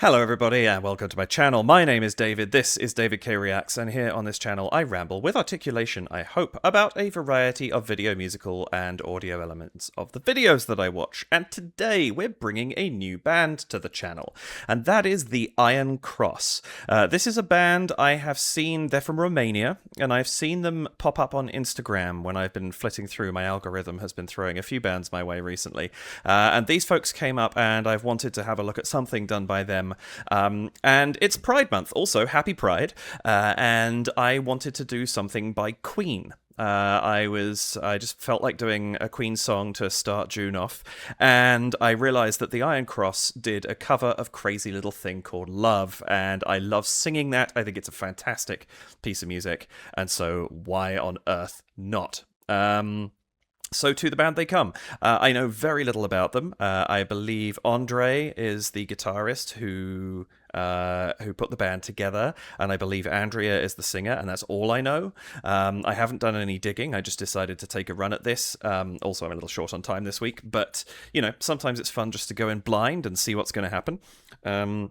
Hello everybody and welcome to my channel. My name is David, this is David K Reacts, and here on this channel I ramble with articulation, I hope, about a variety of video, musical and audio elements of the videos that I watch. And today we're bringing a new band to the channel, and that is the Iron Cross. This is a band I have seen, they're from Romania, and I've seen them pop up on Instagram when I've been flitting through. My algorithm has been throwing a few bands my way recently, and these folks came up and I've wanted to have a look at something done by them. And it's Pride Month, also happy Pride, and I wanted to do something by Queen. I just felt like doing a Queen song to start June off, and I realised that the Iron Cross did a cover of Crazy Little Thing Called Love, and I love singing that. I think it's a fantastic piece of music, and so why on earth not? So to the band they come. I know very little about them. I believe Andre is the guitarist who put the band together, and I believe Andrea is the singer, and that's all I know. I haven't done any digging. I just decided to take a run at this. Also, I'm a little short on time this week, but, you know, sometimes it's fun just to go in blind and see what's going to happen.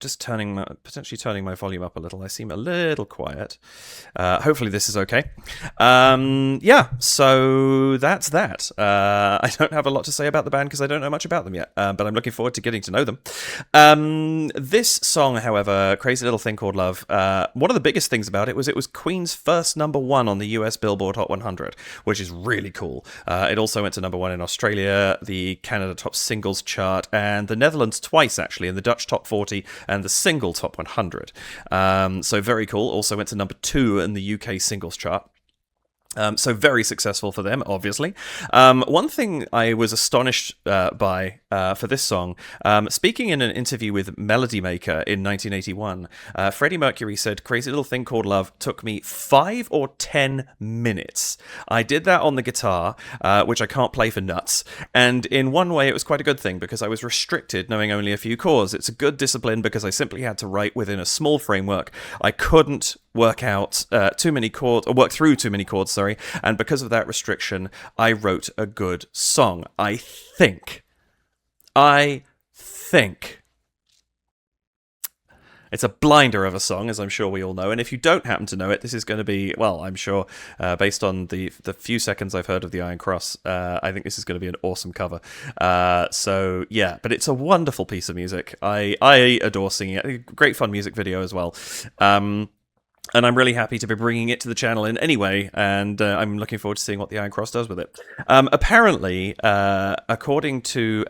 Just potentially turning my volume up a little. I seem a little quiet. Hopefully this is okay. Yeah, so that's that. I don't have a lot to say about the band because I don't know much about them yet, but I'm looking forward to getting to know them. This song, however, Crazy Little Thing Called Love, one of the biggest things about it was Queen's first #1 on the US Billboard Hot 100, which is really cool. It also went to #1 in Australia, the Canada Top Singles chart, and the Netherlands twice, actually, in the Dutch Top 40 and the single Top 100. So very cool. Also went to #2 in the UK singles chart. So very successful for them, obviously. One thing I was astonished by for this song, speaking in an interview with Melody Maker in 1981, Freddie Mercury said, "Crazy Little Thing Called Love took me 5 or 10 minutes. I did that on the guitar, which I can't play for nuts. And in one way, it was quite a good thing because I was restricted, knowing only a few chords. It's a good discipline because I simply had to write within a small framework. I couldn't work out too many chords, or work through too many chords, sorry, and because of that restriction, I wrote a good song. I think. It's a blinder of a song, as I'm sure we all know, and if you don't happen to know it, this is going to be, well, I'm sure, based on the few seconds I've heard of the Iron Cross, I think this is going to be an awesome cover. So, yeah, but it's a wonderful piece of music. I adore singing it. Great fun music video as well. And I'm really happy to be bringing it to the channel in any way, and I'm looking forward to seeing what the Iron Cross does with it. Apparently, according to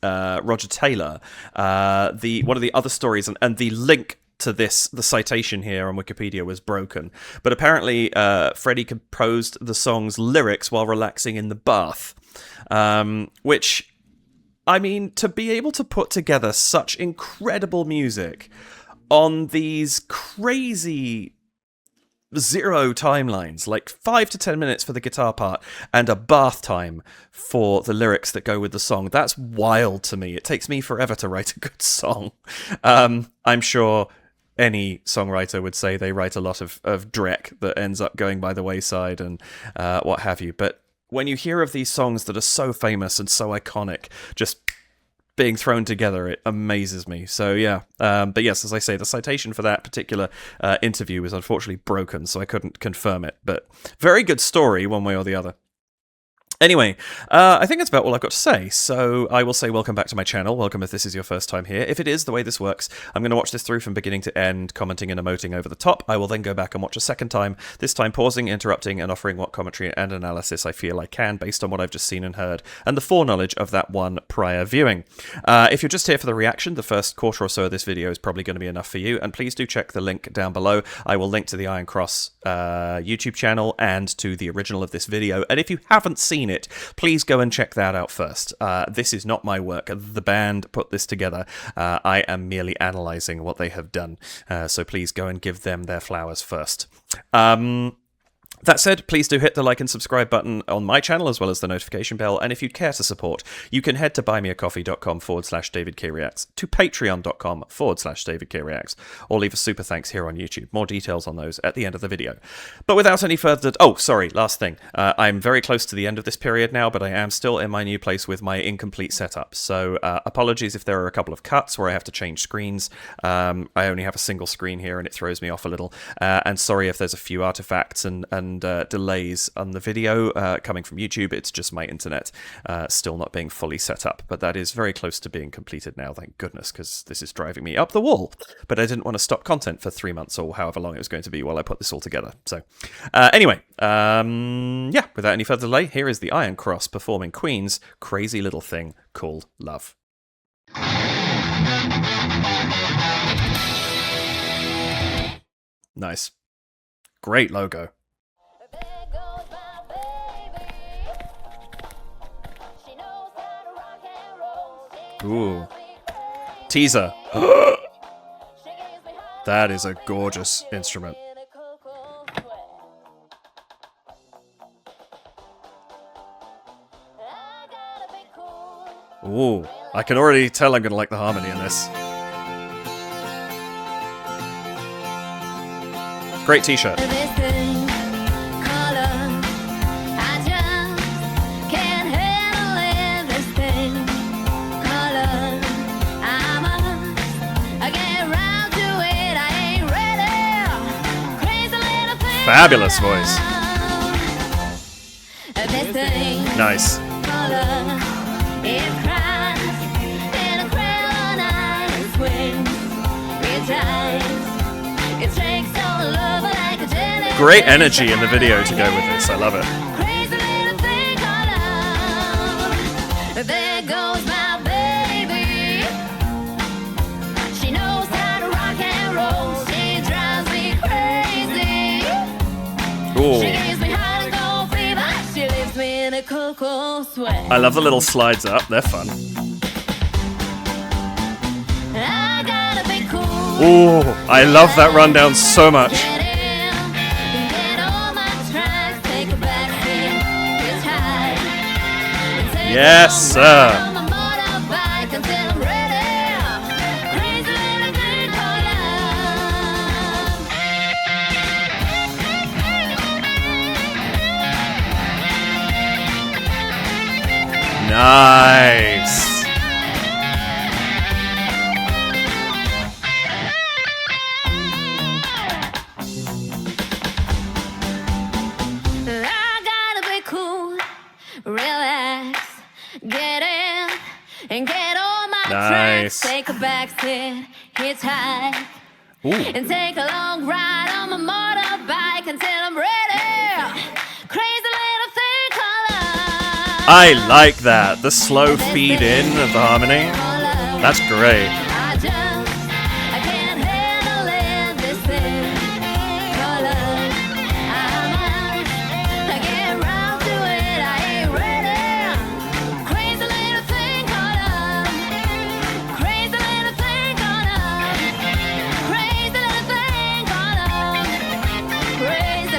Roger Taylor, one of the other stories, and the link to this, the citation here on Wikipedia was broken, but apparently Freddie composed the song's lyrics while relaxing in the bath, which, I mean, to be able to put together such incredible music on these crazy zero timelines, like 5 to 10 minutes for the guitar part and a bath time for the lyrics that go with the song, that's wild to me. It takes me forever to write a good song. I'm sure any songwriter would say they write a lot of dreck that ends up going by the wayside and what have you. But when you hear of these songs that are so famous and so iconic, just being thrown together, it amazes me. So yeah, but yes, as I say, the citation for that particular interview was unfortunately broken, so I couldn't confirm it, but very good story one way or the other. Anyway, I think that's about all I've got to say, so I will say welcome back to my channel. Welcome if this is your first time here. If it is, the way this works, I'm going to watch this through from beginning to end, commenting and emoting over the top. I will then go back and watch a second time, this time pausing, interrupting, and offering what commentary and analysis I feel I can based on what I've just seen and heard, and the foreknowledge of that one prior viewing. If you're just here for the reaction, the first quarter or so of this video is probably going to be enough for you, and please do check the link down below. I will link to the Iron Cross YouTube channel and to the original of this video, and if you haven't seen it, please go and check that out first. This is not my work. The band put this together. I am merely analysing what they have done. So please go and give them their flowers first. That said, please do hit the like and subscribe button on my channel as well as the notification bell, and if you'd care to support, you can head to buymeacoffee.com/DavidKreacts, to patreon.com/DavidKreacts, or leave a super thanks here on YouTube. More details on those at the end of the video. But without any further... Oh, sorry, last thing. I'm very close to the end of this period now, but I am still in my new place with my incomplete setup, so apologies if there are a couple of cuts where I have to change screens. I only have a single screen here and it throws me off a little, and sorry if there's a few artifacts and delays on the video coming from YouTube. It's just my internet still not being fully set up, but that is very close to being completed now, thank goodness, because this is driving me up the wall. But I didn't want to stop content for 3 months or however long it was going to be while I put this all together. So anyway, yeah, without any further delay, here is the Iron Cross performing Queen's crazy little thing called Love. Nice. Great logo. Ooh. Teaser. That is a gorgeous instrument. Ooh. I can already tell I'm going to like the harmony in this. Great t-shirt. Fabulous voice. Nice. Great energy in the video to go with this. I love it. There goes my baby. She knows how to rock and roll. She drives me crazy. Ooh. She gives me hot and cold fever. She leaves me in a cold, cold sweat. I love the little slides up. They're fun. I gotta be cool. Ooh, I love that rundown so much. Yes, sir. Nice. I gotta be cool, relax. Get in and get on my tracks. Take a back seat, hitchhike. And take a long ride on my motorbike until I'm ready. Crazy little thing called love. I like that. The slow feed in of the harmony. That's great. I can't handle it, this thing called love. I get round to it, I ain't ready.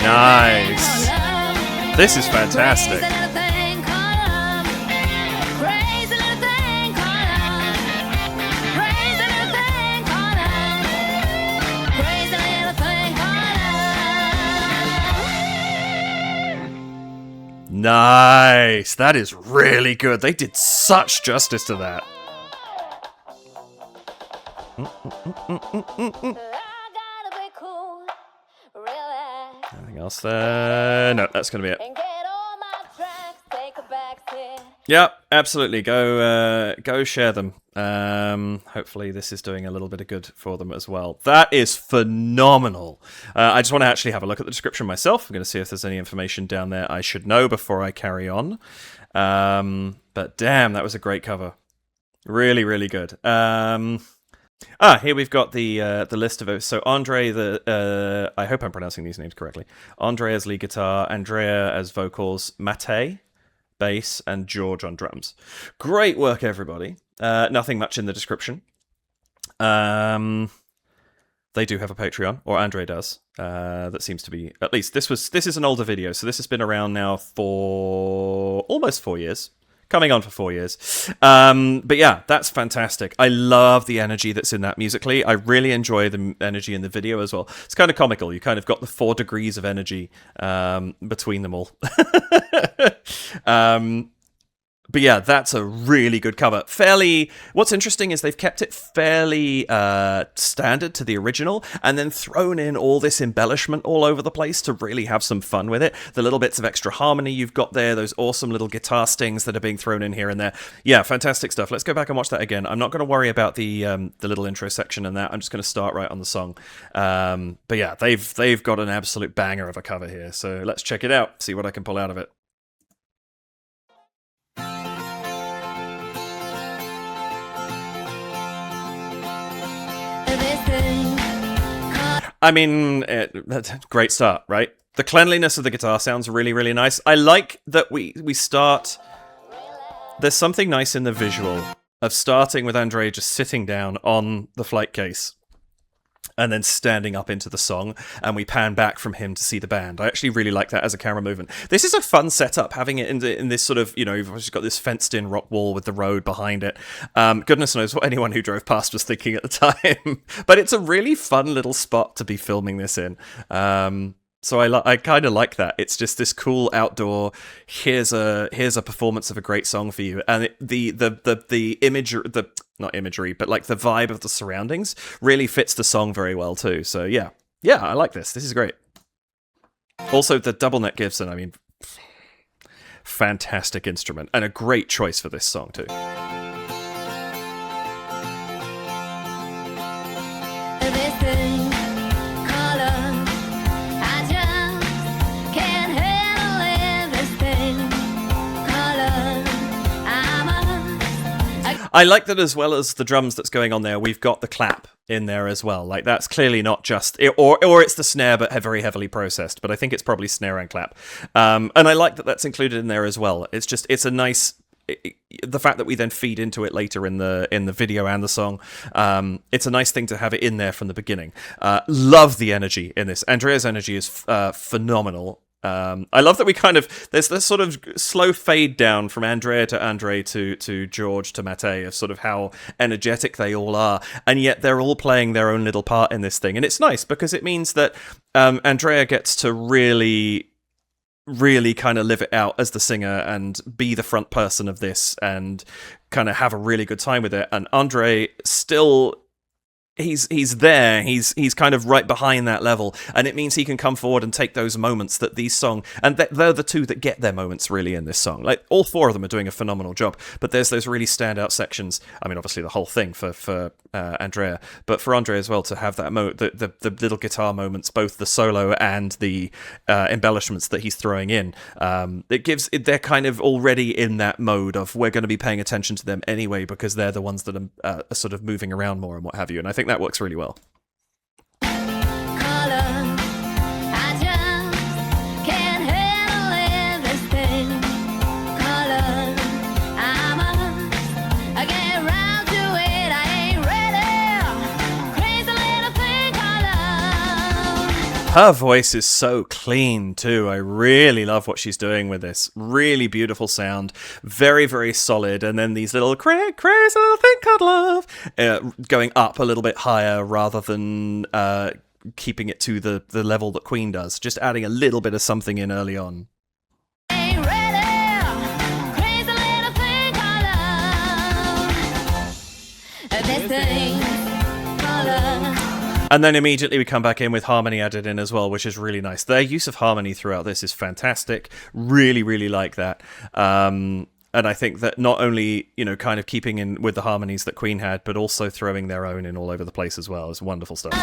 Nice. This is fantastic. Nice. That is really good. They did such justice to that. Anything else there? No, that's going to be it. Yep, absolutely. Go share them. Hopefully this is doing a little bit of good for them as well. That is phenomenal. I just want to actually have a look at the description myself. I'm going to see if there's any information down there I should know before I carry on. But damn, that was a great cover. Really, really good. Here we've got the list of it. So Andre, I hope I'm pronouncing these names correctly. Andre as lead guitar, Andrea as vocals, Mate bass, and George on drums. Great work, everybody. Nothing much in the description. They do have a Patreon, or Andre does. That seems to be, at least this is an older video, so this has been around now for almost 4 years. Coming on for 4 years. But yeah, that's fantastic. I love the energy that's in that musically. I really enjoy the energy in the video as well. It's kind of comical. You kind of got the 4 degrees of energy between them all. But yeah, that's a really good cover. What's interesting is they've kept it fairly standard to the original, and then thrown in all this embellishment all over the place to really have some fun with it. The little bits of extra harmony you've got there, those awesome little guitar stings that are being thrown in here and there. Yeah, fantastic stuff. Let's go back and watch that again. I'm not going to worry about the little intro section and that. I'm just going to start right on the song. But yeah, they've got an absolute banger of a cover here. So let's check it out, see what I can pull out of it. I mean, great start, right? The cleanliness of the guitar sounds really, really nice. I like that we start... There's something nice in the visual of starting with Andre just sitting down on the flight case and then standing up into the song, and we pan back from him to see the band. I actually really like that as a camera movement. This is a fun setup, having it in this sort of, you've just got this fenced-in rock wall with the road behind it. Goodness knows what anyone who drove past was thinking at the time. But it's a really fun little spot to be filming this in. So I kind of like that. It's just this cool outdoor. Here's a performance of a great song for you, and the imagery, not imagery, but like the vibe of the surroundings really fits the song very well too. So yeah, I like this. This is great. Also, the double neck Gibson. I mean, fantastic instrument and a great choice for this song too. I like that as well as the drums that's going on there, we've got the clap in there as well. Like, that's clearly not just... Or it's the snare, but very heavily processed. But I think it's probably snare and clap. And I like that that's included in there as well. It's a nice... The fact that we then feed into it later in the video and the song, it's a nice thing to have it in there from the beginning. Love the energy in this. Andrea's energy is phenomenal. I love that we there's this sort of slow fade down from Andrea to Andre to George to Mattei of sort of how energetic they all are, and yet they're all playing their own little part in this thing. And it's nice because it means that Andrea gets to really kind of live it out as the singer and be the front person of this and kind of have a really good time with it. And Andre still... He's there. He's kind of right behind that level, and it means he can come forward and take those moments that these songs, and they're the two that get their moments really in this song. Like, all 4 of them are doing a phenomenal job, but there's those really standout sections. I mean, obviously the whole thing for Andrea, but for Andre as well to have that the little guitar moments, both the solo and the embellishments that he's throwing in. They're kind of already in that mode of we're going to be paying attention to them anyway because they're the ones that are sort of moving around more and what have you. And I think that works really well. Her voice is so clean too. I really love what she's doing with this. Really beautiful sound, very, very solid. And then these little crazy little thing called love going up a little bit higher rather than keeping it to the level that Queen does. Just adding a little bit of something in early on. And then immediately we come back in with harmony added in as well, which is really nice. Their use of harmony throughout this is fantastic. Really, really like that. And I think that not only, kind of keeping in with the harmonies that Queen had, but also throwing their own in all over the place as well is wonderful stuff.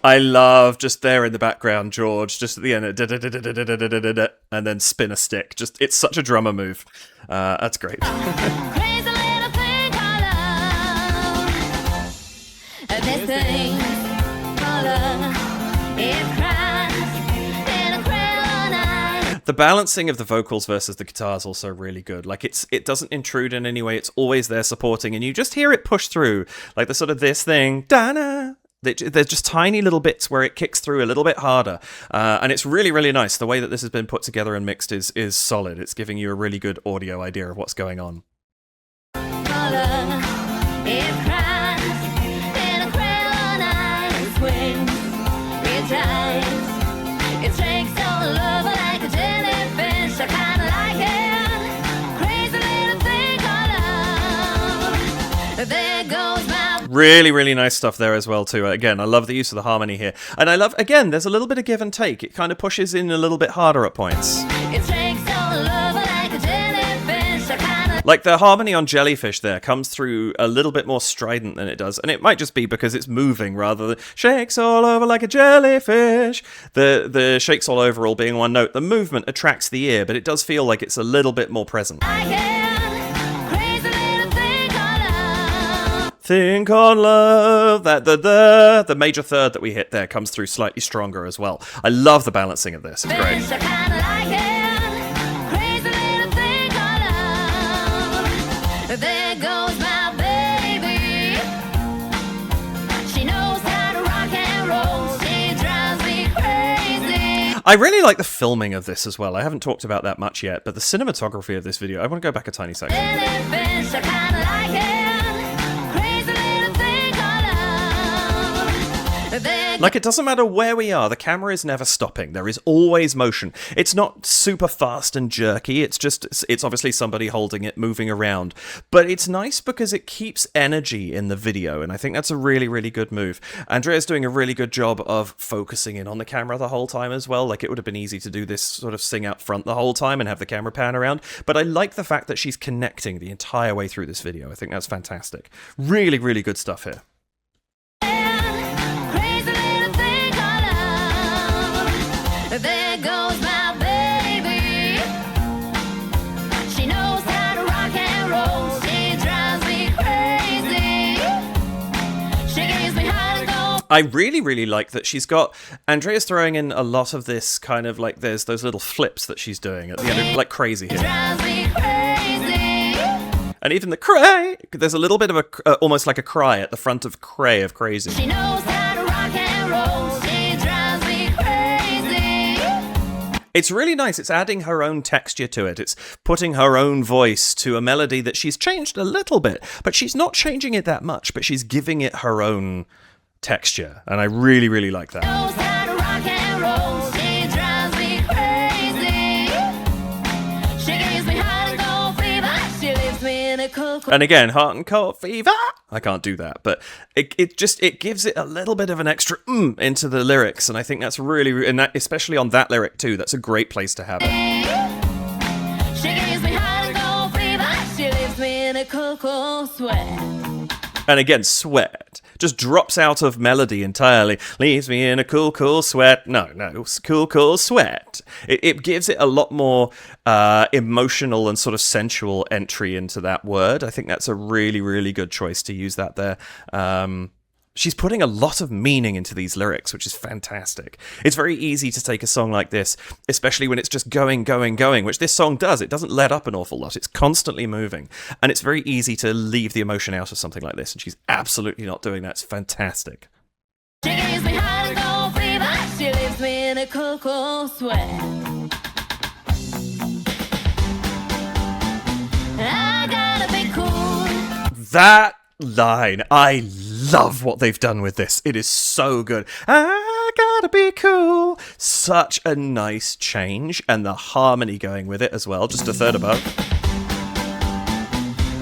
I love just there in the background, George, just at the end, and then spin a stick. It's such a drummer move. That's great. The balancing of the vocals versus the guitar is also really good. Like, it doesn't intrude in any way. It's always there supporting, and you just hear it push through. Like the sort of this thing, da-na. There's just tiny little bits where it kicks through a little bit harder, and it's really, really nice. The way that this has been put together and mixed is solid. It's giving you a really good audio idea of what's going on. Really, really nice stuff there as well, too. Again, I love the use of the harmony here. And I love, again, there's a little bit of give and take. It kind of pushes in a little bit harder at points. Like the harmony on Jellyfish there comes through a little bit more strident than it does. And it might just be because it's moving rather than shakes all over like a jellyfish. The shakes all over all being one note. The movement attracts the ear, but it does feel like it's a little bit more present. Think on love, that the major third that we hit there comes through slightly stronger as well. I love the balancing of this. It's great. There goes my baby. She knows how to rock and roll. She drives me crazy. I really like the filming of this as well. I haven't talked about that much yet, but the cinematography of this video, I want to go back a tiny second. Like, it doesn't matter where we are, the camera is never stopping. There is always motion. It's not super fast and jerky, it's obviously somebody holding it, moving around. But it's nice because it keeps energy in the video, and I think that's a really, really good move. Andrea's doing a really good job of focusing in on the camera the whole time as well. Like, it would have been easy to do this sort of sing out front the whole time and have the camera pan around. But I like the fact that she's connecting the entire way through this video. I think that's fantastic. Really, really good stuff here. There goes my baby. She knows how to rock and roll. She drives me crazy. She gives me how to go. I really, really like that she's got... Andrea's throwing in a lot of this kind of like... There's those little flips that she's doing at the end, like crazy here. Drives me crazy. And even the cray... There's a little bit of a... almost like a cry at the front of cray of crazy. She knows how to rock and roll. It's really nice. It's adding her own texture to it. It's putting her own voice to a melody that she's changed a little bit, but she's not changing it that much, but she's giving it her own texture. And I really, really like that. And again, heart and cold fever. I can't do that, but it gives it a little bit of an extra into the lyrics, and I think that's really, and that especially on that lyric too. That's a great place to have it. She gives me heart and cold fever. She leaves me in a cold, cold sweat. And again, sweat just drops out of melody entirely. Leaves me in a cool, cool sweat. No, cool, cool sweat. It gives it a lot more emotional and sort of sensual entry into that word. I think that's a really, really good choice to use that there. She's putting a lot of meaning into these lyrics, which is fantastic. It's very easy to take a song like this, especially when it's just going, going, going, which this song does. It doesn't let up an awful lot. It's constantly moving. And it's very easy to leave the emotion out of something like this, and she's absolutely not doing that. It's fantastic. She gives me hot and cold fever. She leaves me in a cold, cold sweat. I gotta be cool. That line, I love what they've done with this. It is so good. I gotta be cool. Such a nice change, and the harmony going with it as well, just a third above.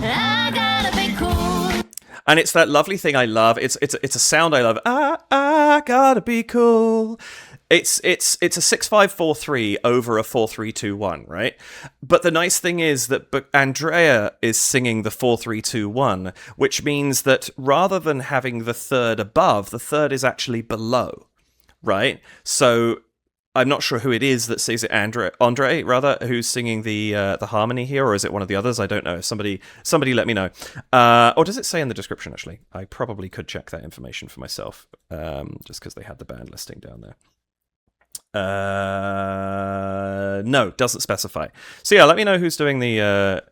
I gotta be cool. And it's that lovely thing I love. It's a sound I love. I gotta be cool. It's a 6-5-4-3 over a 4-3-2-1, right? But the nice thing is that Andrea is singing the 4-3-2-1, which means that rather than having the third above, the third is actually below, right? So I'm not sure who it is that sings it. Andre, rather, who's singing the harmony here, or is it one of the others? I don't know. Somebody let me know. Or does it say in the description? Actually, I probably could check that information for myself, just because they had the band listing down there. No, doesn't specify. So yeah, let me know who's doing the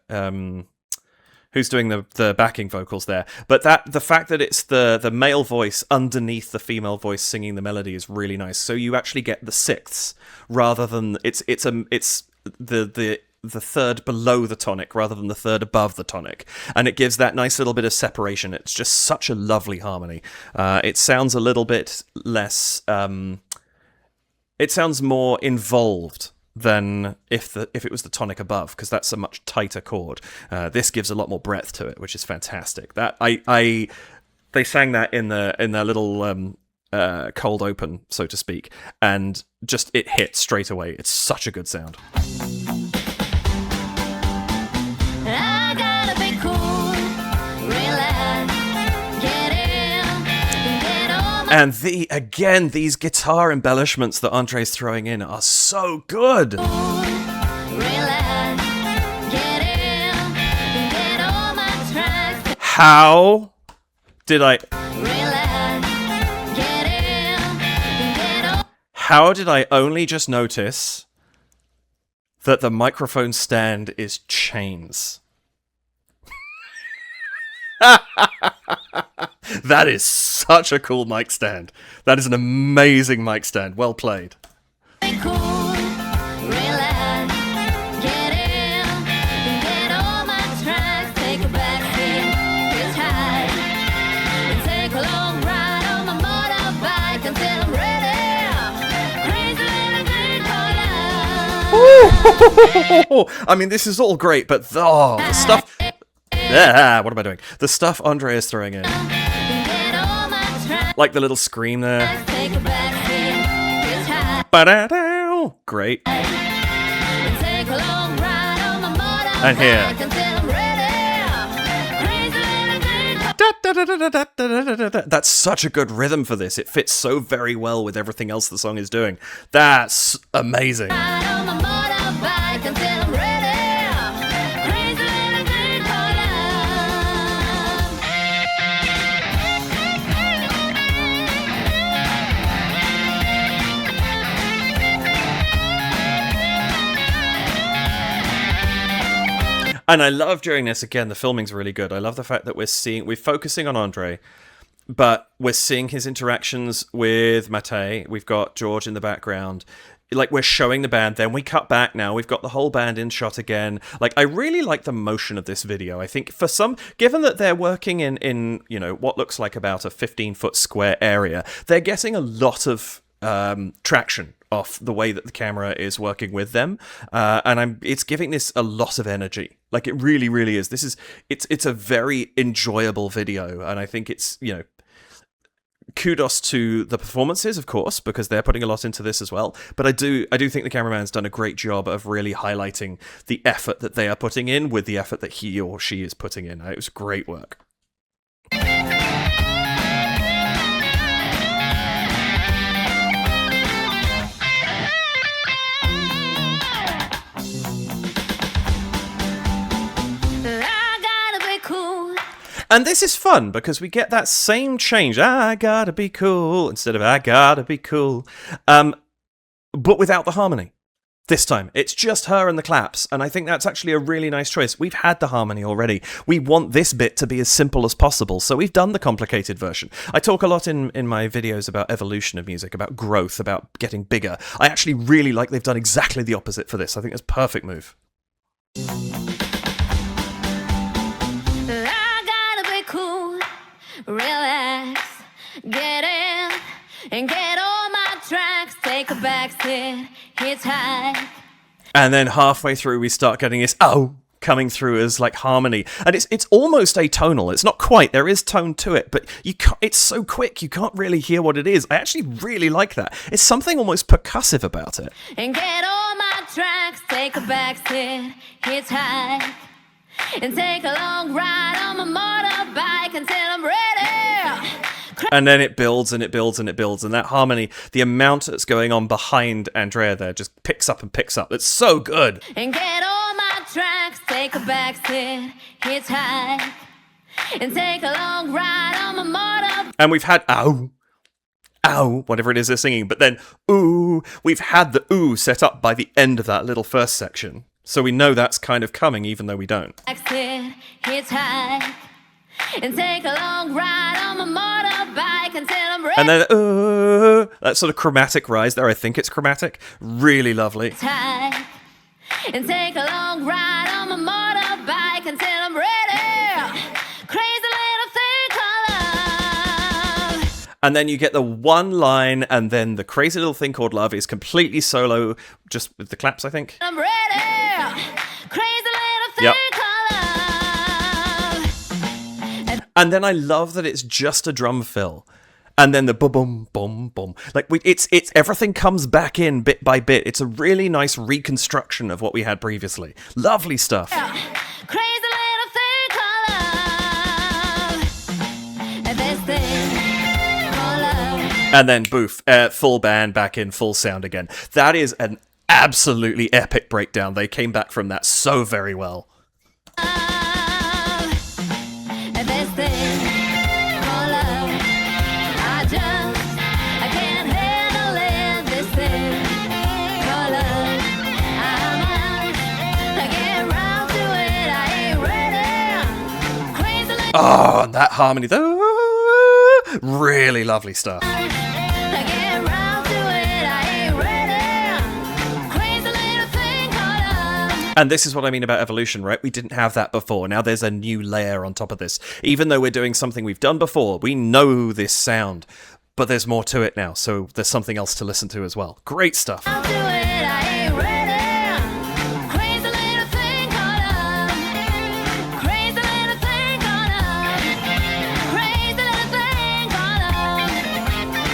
backing vocals there. But the fact that it's the male voice underneath the female voice singing the melody is really nice. So you actually get the sixths rather than it's the third below the tonic rather than the third above the tonic, and it gives that nice little bit of separation. It's just such a lovely harmony. It sounds a little bit less. It sounds more involved than if it was the tonic above, because that's a much tighter chord. This gives a lot more breadth to it, which is fantastic. That they sang that in their little cold open, so to speak, and just it hit straight away. It's such a good sound. I gotta be cool, relax, get in, get on. And these guitar embellishments that Andre's throwing in are so good. Relax, get in, get on my tracks. How did I Relax, get in, get on. How did I only just notice that the microphone stand is chains? That is such a cool mic stand. That is an amazing mic stand. Well played. Be cool, relax, get in, get on my tracks. Take a back seat, hitchhike, and take a long ride on my motorbike until I'm ready. Crazy little thing called love. I mean, this is all great, but the stuff... what am I doing? The stuff Andre is throwing in. Get on my tracks. Like the little scream there. Take a back seat, hitchhike, Ba-da-dow. Great. and take a long ride on my motorbike And here. until I'm ready. Crazy little thing called Da-da-da-da-da-da-da-da-da. That's such a good rhythm for this. It fits so very well with everything else the song is doing. That's amazing. ride on my motorbike until I'm ready. Crazy little thing called love. And I love during this, again, the filming's really good. I love the fact that we're focusing on Andre, but we're seeing his interactions with Mate. We've got George in the background. Like, we're showing the band, then we cut back now. We've got the whole band in shot again. Like, I really like the motion of this video. I think for some, given that they're working in what looks like about a 15-foot square area, they're getting a lot of traction off the way that the camera is working with them, and it's giving this a lot of energy. Like, it really, really is. It's a very enjoyable video, and I think it's kudos to the performances, of course, because they're putting a lot into this as well. But I do think the cameraman's done a great job of really highlighting the effort that they are putting in with the effort that he or she is putting in. It was great work. I gotta be cool. And this is fun because we get that same change. I gotta be cool instead of I gotta be cool. But without the harmony. This time, it's just her and the claps, and I think that's actually a really nice choice. We've had the harmony already. We want this bit to be as simple as possible, so we've done the complicated version. I talk a lot in my videos about evolution of music, about growth, about getting bigger. I actually really like they've done exactly the opposite for this. I think it's a perfect move. I gotta be cool, relax, get in, and get on my tracks. Take a backseat, hitchhike. And then halfway through, we start getting this coming through as like harmony, and it's almost atonal. It's not quite. There is tone to it, but you can't. It's so quick, you can't really hear what it is. I actually really like that. It's something almost percussive about it. And get on my tracks. Take a backseat, hitchhike, and take a long ride on my motorbike until I'm ready. And then it builds and it builds and it builds, and that harmony, the amount that's going on behind Andrea there, just picks up and picks up. It's so good. And get on my tracks. Take a backseat, hitchhike, and take a long ride on my motorbike. And we've had ow, whatever it is they're singing, but then ooh, we've had the ooh set up by the end of that little first section. So we know that's kind of coming, even though we don't. Hitchhike and take a long ride on my motorbike until I'm ready. And then that sort of chromatic rise there, I think it's chromatic, really lovely. And take a long ride on my motorbike until I'm ready. Crazy little thing called love. And then you get the one line, and then the crazy little thing called love is completely solo, just with the claps, I think. I'm ready. Crazy little thing called love. And then I love that it's just a drum fill. And then the boom, boom, boom. Like it's everything comes back in bit by bit. It's a really nice reconstruction of what we had previously. Lovely stuff. Crazy little thing called love. And this thing called love. And then boof, full band back in, full sound again. That is an absolutely epic breakdown. They came back from that so very well. And this thing called love. I can't handle it. This thing called love. I'm out. I get round to it. I ain't ready. Crazy little. Oh, and that harmony, though, really lovely stuff. I get round to it. I ain't ready. Crazy little thing called love. And this is what I mean about evolution, right? We didn't have that before. Now there's a new layer on top of this. Even though we're doing something we've done before, we know this sound, but there's more to it now, so there's something else to listen to as well. Great stuff. Round to it. I ain't ready. Crazy little thing called love. Crazy little thing called love. Crazy little thing called love.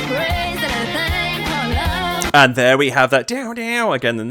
Crazy little thing called love. And there we have that down, down again.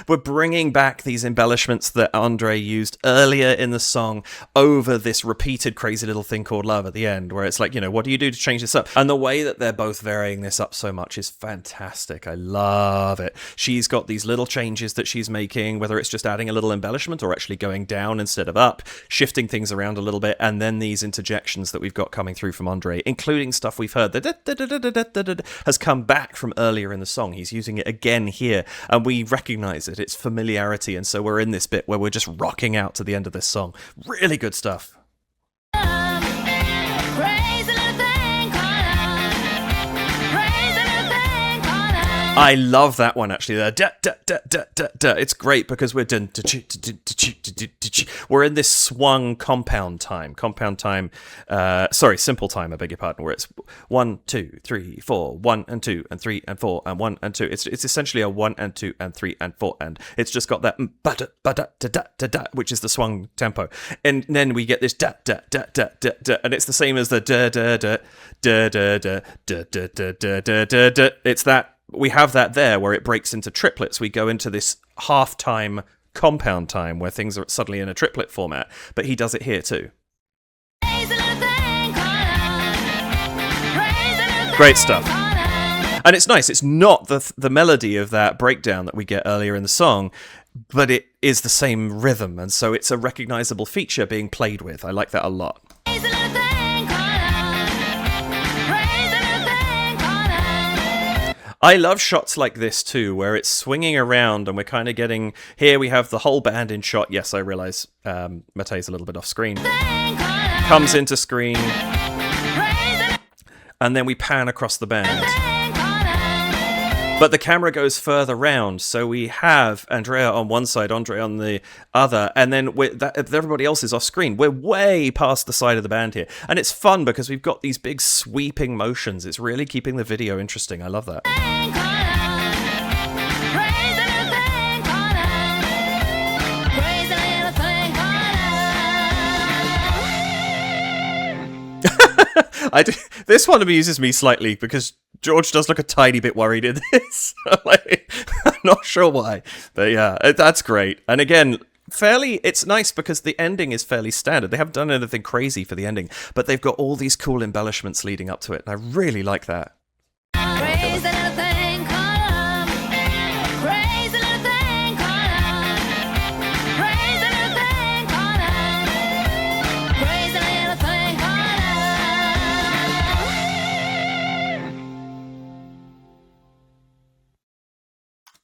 We're bringing back these embellishments that Andre used earlier in the song over this repeated crazy little thing called love at the end, where it's like, you know, what do you do to change this up? And the way that they're both varying this up so much is fantastic. I love it. She's got these little changes that she's making, whether it's just adding a little embellishment or actually going down instead of up, shifting things around a little bit, and then these interjections that we've got coming through from Andre, including stuff we've heard that has come back from earlier in the song. He's using it again here, and we recognize it. It's familiarity, and so we're in this bit where we're just rocking out to the end of this song. Really good stuff. Crazy little thing called love. Crazy little thing called love. I love that one actually. It's great because we're we're in this swung compound time. Simple time. I beg your pardon. Where it's 1, 2, 3, 4, 1 and 2 and 3 and 4 and 1 and 2. It's essentially a 1 and 2 and 3 and 4 and it's just got that which is the swung tempo, and then we get this and it's the same as the It's that. We have that there where it breaks into triplets. We go into this half-time compound time where things are suddenly in a triplet format, but he does it here too. Crazy little thing called love. Crazy little thing Great stuff. called love. And it's nice. It's not the melody of that breakdown that we get earlier in the song, but it is the same rhythm, and so it's a recognizable feature being played with. I like that a lot. Crazy little thing called love. Crazy little thing called love. I love shots like this too, where it's swinging around and we're kind of getting... Here we have the whole band in shot. Yes, I realise Matei's a little bit off screen. Thing called love. Comes into screen, Crazy and then we pan across the band. thing called love. But the camera goes further round, so we have Andrea on one side, Andre on the other, and then everybody else is off screen. We're way past the side of the band here. And it's fun because we've got these big sweeping motions. It's really keeping the video interesting. I love that. Thing called love. Crazy little thing called love. Crazy little thing called love. This one amuses me slightly because George does look a tiny bit worried in this. I'm not sure why, but yeah, that's great. And again, it's nice because the ending is fairly standard. They haven't done anything crazy for the ending, but they've got all these cool embellishments leading up to it, and I really like that. Crazy little thing called love. Crazy little thing called love. Crazy little thing called love. Crazy little thing called love.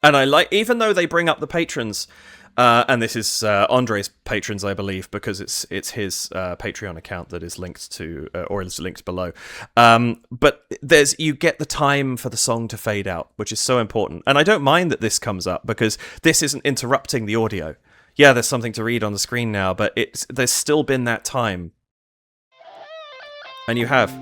And I like, even though they bring up the patrons, and this is Andre's patrons, I believe, because it's his Patreon account that is linked to, or is linked below. But you get the time for the song to fade out, which is so important. And I don't mind that this comes up because this isn't interrupting the audio. Yeah, there's something to read on the screen now, but there's still been that time. And you have.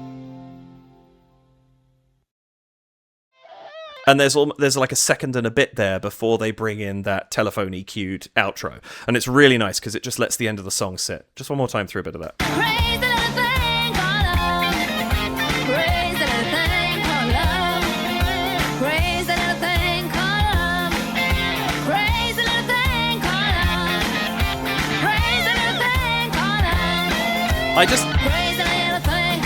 And there's like a second and a bit there before they bring in that telephone cued outro. And it's really nice because it just lets the end of the song sit. Just one more time through a bit of that. Praise the little thing called love. Praise the little thing called love. Praise the little thing called love. Praise the little thing called love. Praise the little thing called love. I just... Praise the little thing called love.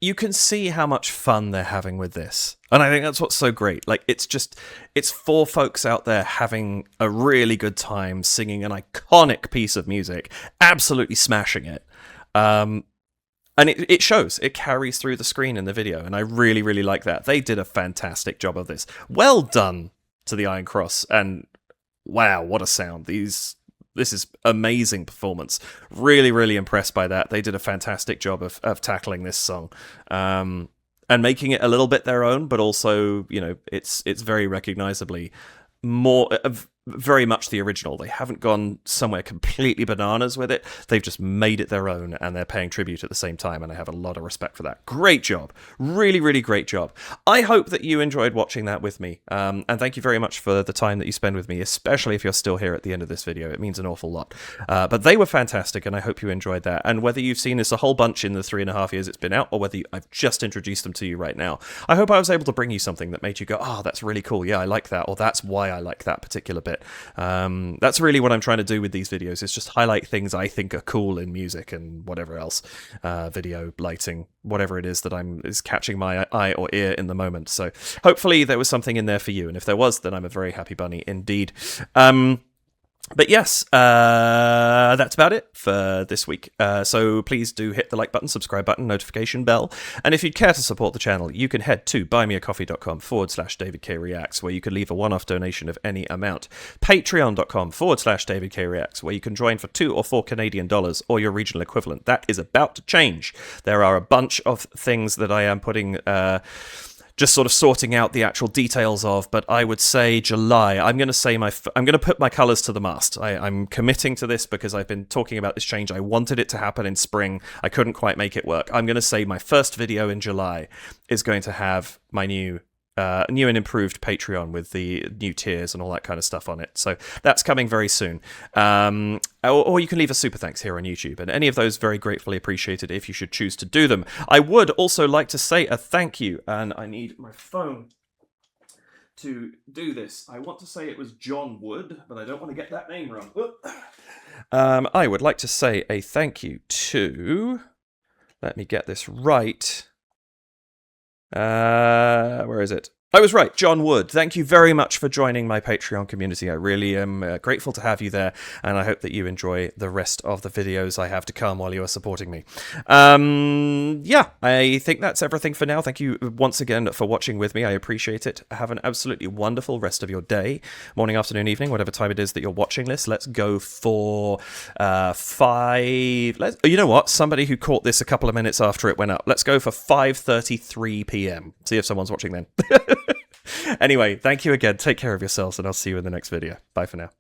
You can see how much fun they're having with this. And I think that's what's so great. Like, it's four folks out there having a really good time singing an iconic piece of music, absolutely smashing it. And it shows. It carries through the screen in the video, and I really, really like that. They did a fantastic job of this. Well done to the Iron Cross, and wow, what a sound. This is amazing performance. Really, really impressed by that. They did a fantastic job of tackling this song. And making it a little bit their own, but also, you know, it's very recognizably more very much the original. They haven't gone somewhere completely bananas with it. They've just made it their own, and they're paying tribute at the same time, and I have a lot of respect for that. Great job. Really, really great job. I hope that you enjoyed watching that with me, and thank you very much for the time that you spend with me, especially if you're still here at the end of this video. It means an awful lot. But they were fantastic, and I hope you enjoyed that. And whether you've seen this a whole bunch in the 3.5 years it's been out, or whether I've just introduced them to you right now, I hope I was able to bring you something that made you go, oh, that's really cool. Yeah, I like that, or that's why I like that particular bit. That's really what I'm trying to do with these videos, is just highlight things I think are cool in music and whatever else, video, lighting, whatever it is that is catching my eye or ear in the moment. So hopefully there was something in there for you, and if there was, then I'm a very happy bunny indeed. But yes, that's about it for this week. So please do hit the like button, subscribe button, notification bell. And if you'd care to support the channel, you can head to buymeacoffee.com/DavidKReacts, where you can leave a one-off donation of any amount. Patreon.com/DavidKReacts, where you can join for $2 or $4 Canadian or your regional equivalent. That is about to change. There are a bunch of things that I am putting... just sort of sorting out the actual details of, but I would say July. I'm going to put my colours to the mast. I'm committing to this because I've been talking about this change. I wanted it to happen in spring. I couldn't quite make it work. I'm going to say my first video in July is going to have my new and improved Patreon with the new tiers and all that kind of stuff on it. So that's coming very soon. Or you can leave a super thanks here on YouTube, and any of those very gratefully appreciated if you should choose to do them. I would also like to say a thank you, and I need my phone to do this. I want to say it was John Wood, but I don't want to get that name wrong. I would like to say a thank you to... Let me get this right. Where is it? I was right, John Wood. Thank you very much for joining my Patreon community. I really am grateful to have you there, and I hope that you enjoy the rest of the videos I have to come while you are supporting me. Yeah, I think that's everything for now. Thank you once again for watching with me. I appreciate it. Have an absolutely wonderful rest of your day, morning, afternoon, evening, whatever time it is that you're watching this. Let's go for 5... You know what? Somebody who caught this a couple of minutes after it went up. Let's go for 5:33 p.m. See if someone's watching then. Anyway, thank you again. Take care of yourselves, and I'll see you in the next video. Bye for now.